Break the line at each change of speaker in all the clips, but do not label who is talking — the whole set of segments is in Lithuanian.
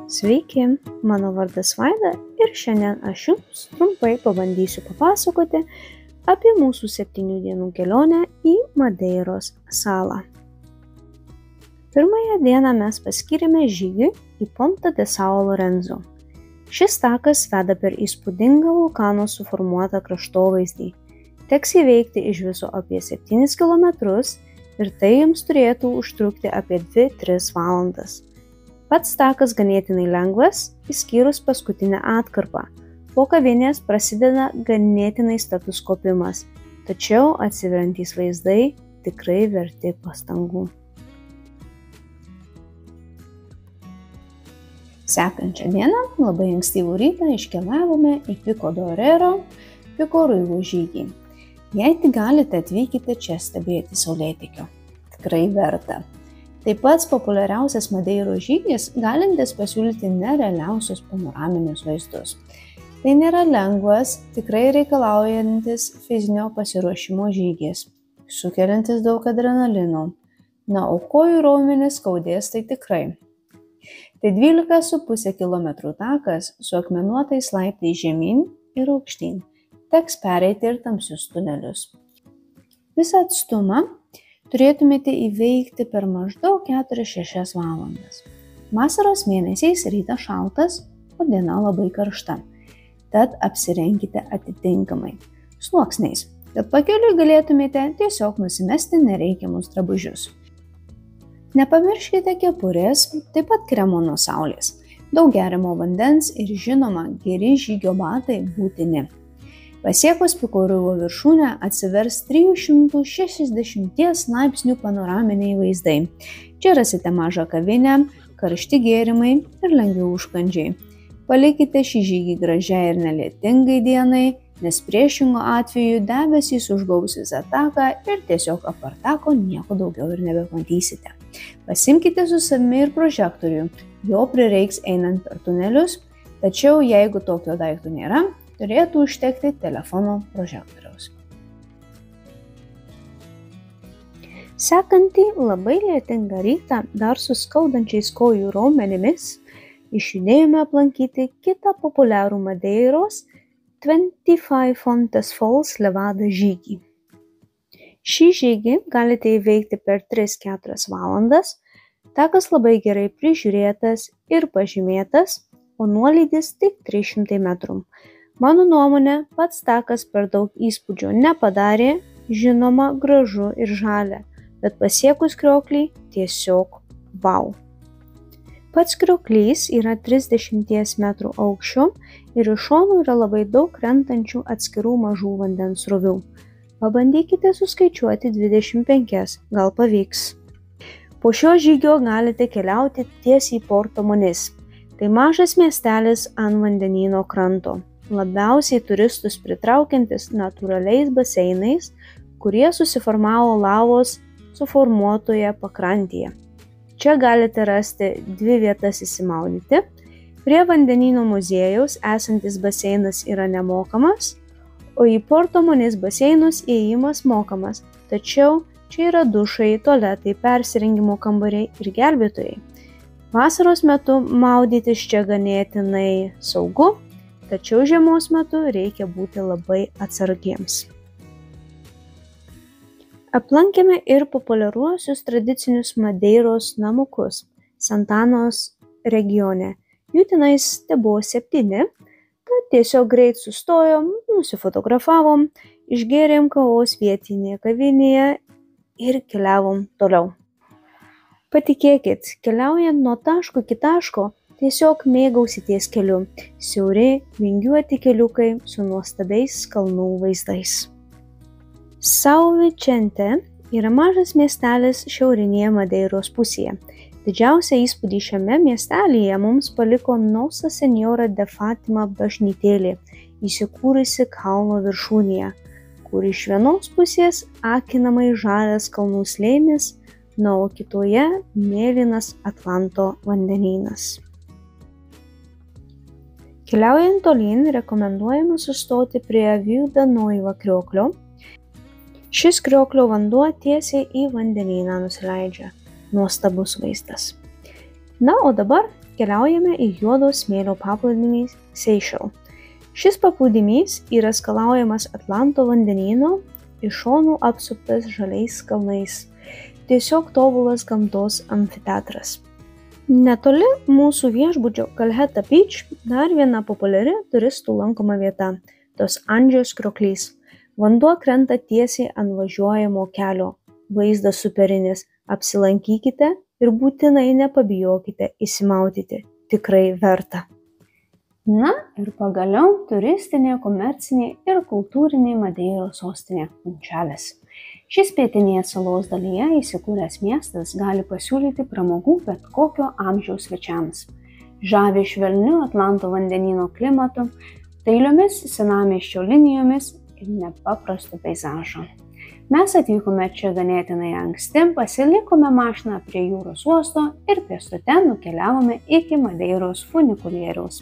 Sveiki, mano vardas Vaida ir šiandien aš jums trumpai pabandysiu papasakoti apie mūsų 7 dienų kelionę į Madeiros salą. Pirmąją dieną mes paskyrėme žygiui į Ponta de São Lourenço. Šis takas veda per įspūdingą vulkano suformuotą kraštovaizdį. Teks įveikti iš viso apie 7 kilometrus ir tai jums turėtų užtrukti apie 2-3 valandas. Pats takas ganėtinai lengvas, išskyrus paskutinę atkarpą. Po kavinės prasideda ganėtinai status kopimas, tačiau atsiveriantys vaizdai tikrai verti pastangų. Sekančią dieną, labai ankstyvų rytą, iškeliavome į Pico do Herrero, Pico Ruivo žygį. Jei tik galite, atvykite čia stebėti saulėtekio. Tikrai verta. Tai pats populiariausias Madeiros žygis, galintis pasiūlyti nerealiausius panoraminius vaizdus. Tai nėra lengvas, tikrai reikalaujantis fizinio pasiruošimo žygis, sukeliantis daug adrenalino. Na, o kojų raumenis skaudės tai tikrai. Tai 12,5 km takas su akmenuotais laiptais žemyn ir aukštyn. Teks pereiti ir tamsius tunelius. Visą atstumą turėtumėte įveikti per maždaug 4-6 valandas. Vasaros mėnesiais rytas šaltas, o diena labai karšta. Tad apsirenkite atitinkamai sluoksniais, kad pakeliui galėtumėte tiesiog nusimesti nereikiamus drabužius. Nepamirškite kepurės, taip pat kremo nuo saulės, daug geriamo vandens ir žinoma, geri žygio batai būtini. Pasiekus Pico Ruivo viršūnę atsivers 360 laipsnių panoraminiai vaizdai. Čia rasite mažą kavinę, karšti gėrimai ir lengvi užkandžiai. Palikite šį žygį gražiai ir nelietingai dienai, nes priešingo atveju debesys užgaus visą taką ir tiesiog apart tako nieko daugiau ir nebematysite. Pasimkite su savimi ir prožektorių, jo prireiks einant per tunelius, tačiau jeigu tokio daikto nėra, turėtų užtekti telefono prožektoriaus. Sekantį labai lietingą rytą dar su skaudančiais kojų raumenimis išjudėjome aplankyti kitą populiarų Madeiros 25 Fontes Falls Levada žygį. Šį žygį galite įveikti per 3-4 valandas, takas labai gerai prižiūrėtas ir pažymėtas, o nuolydis tik 300 metrų. Mano nuomonė, pats takas per daug įspūdžio nepadarė, žinoma, gražu ir žalia, bet pasiekus krioklį tiesiog vau. Pats krioklys yra 30 metrų aukščio ir iš šonų yra labai daug krentančių atskirų mažų vandens srovių. Pabandykite suskaičiuoti 25, gal pavyks. Po šio žygio galite keliauti tiesiai į Porto Moniz. Tai mažas miestelis ant vandenyno kranto. Labiausiai turistus pritraukiantis natūraliais baseinais, kurie susiformavo lavos suformuotoje pakrantėje. Čia galite rasti 2 vietas įsimaudyti. Prie vandenyno muziejaus esantis baseinas yra nemokamas, o į Porto Moniz baseinus įėjimas mokamas, tačiau čia yra dušai, tualetai, persirengimo kambariai ir gelbėtojai. Vasaros metu maudytis čia ganėtinai saugu, tačiau žiemos metu reikia būti labai atsargiems. Aplankėme ir populiariuosius tradicinius Madeiros namukus Santanos regione. Jų tenais tebuvo 7, tad tiesiog greit sustojom, nusifotografavom, išgėrėm kavos vietinėje kavinėje ir keliavom toliau. Patikėkit, keliaujant nuo taško iki taško, tiesiog mėgausitės keliu, siauri, vingiuoti keliukai su nuostabiais kalnų vaizdais. São Vicente yra mažas miestelis šiaurinėje Madeiros pusėje. Didžiausią įspūdį šiame miestelyje mums paliko Nossa Senhora de Fátima bažnytėlė, įsikūrusi kalno viršūnėje, kur iš vienos pusės akinamai žalias kalnų slėnis, na, o kitoje mėlynas Atlanto vandenynas. Keliaujant tolyn, rekomenduojama sustoti prie Viu da Noiva krioklio. Šis krioklio vanduo tiesiai į vandenyną nusileidžia. Nuostabus vaizdas. Na, o dabar
keliaujame į juodo smėlio paplūdimį Seychelles. Šis paplūdimys yra skalaujamas Atlanto vandenyno, iš šonų apsuptas žaliais kalnais. Tiesiog tobulas gamtos amfiteatras. Netoli mūsų viešbučio Calheta Beach dar viena populiari turistų lankoma vieta – Dos Anjos krioklys. Vanduo krenta tiesiai ant važiuojamo kelio. Vaizdas superinis. Apsilankykite ir būtinai nepabijokite įsimaudyti. Tikrai verta.
Na ir pagaliau turistinė, komercinė ir kultūrinė Madeiros sostinė Funchalis. Šis pietinėje salos dalyje įsikūręs miestas gali pasiūlyti pramogų bet kokio amžiaus svečiams. Žavi švelniu Atlanto vandenyno klimatu, dailiomis senamiesčio linijomis ir nepaprastu peizažu. Mes atvykome čia ganėtinai anksti, pasilikome mašiną prie jūros uosto ir pėstute nukeliavome iki Madeiros funikulieriaus.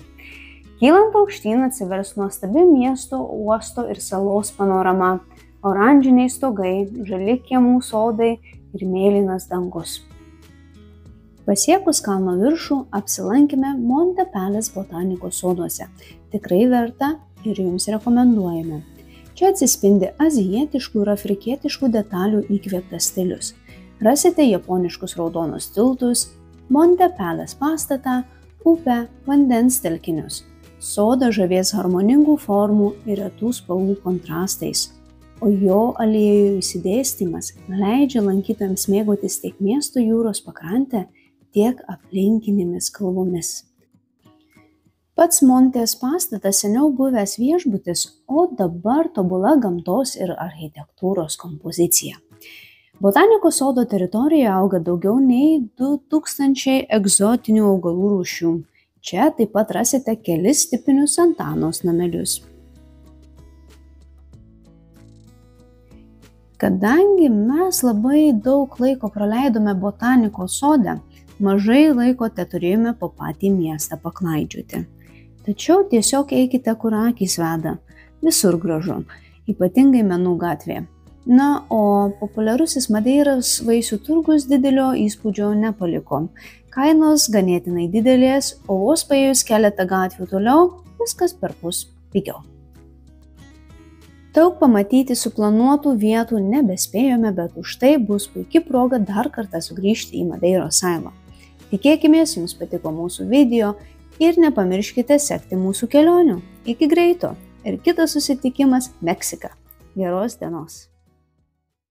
Kylant aukštyn atsivers nuostabi miesto, uosto ir salos panorama, oranžiniai stogai, žali kiemų sodai ir mėlynas dangus. Pasiekus kalno viršų apsilankėme Montepelės botanikos soduose. Tikrai verta ir jums rekomenduojame. Čia atsispindi azijietiškų ir afrikietiškų detalių įkvėptas stilius. Rasite japoniškus raudonus tiltus, Montepelės pastatą, upę, vandens telkinius. Sodą žavės harmoningų formų ir retų spalvų kontrastais, o jo aliejų išsidėstymas leidžia lankytojams mėgautis tiek miesto jūros pakrante, tiek aplinkinėmis kalvomis. Pats Montės pastatas seniau buvęs viešbutis, o dabar tobula gamtos ir architektūros kompozicija. Botanikos sodo teritorijoje auga daugiau nei 2000 egzotinių augalų rūšių. Čia taip pat rasite kelis tipinius Santanos namelius. Kadangi mes labai daug laiko praleidome botanikos sode, mažai laiko teturėjome po patį miestą paklaidžioti. Tačiau tiesiog eikite, kur akys veda. Visur gražu, ypatingai Menų gatvėje. Na, o populiarusis Madeiros vaisių turgus didelio įspūdžio nepaliko. Kainos ganėtinai didelės, o vos paėjus keletą gatvių toliau, viskas perpus pigiau. Daug pamatyti suplanuotų vietų nebespėjome, bet už tai bus puikia proga dar kartą sugrįžti į Madeiros salą. Tikėkimės, jums patiko mūsų video ir nepamirškite sekti mūsų kelionių. Iki greito ir kitas susitikimas Meksika. Geros dienos.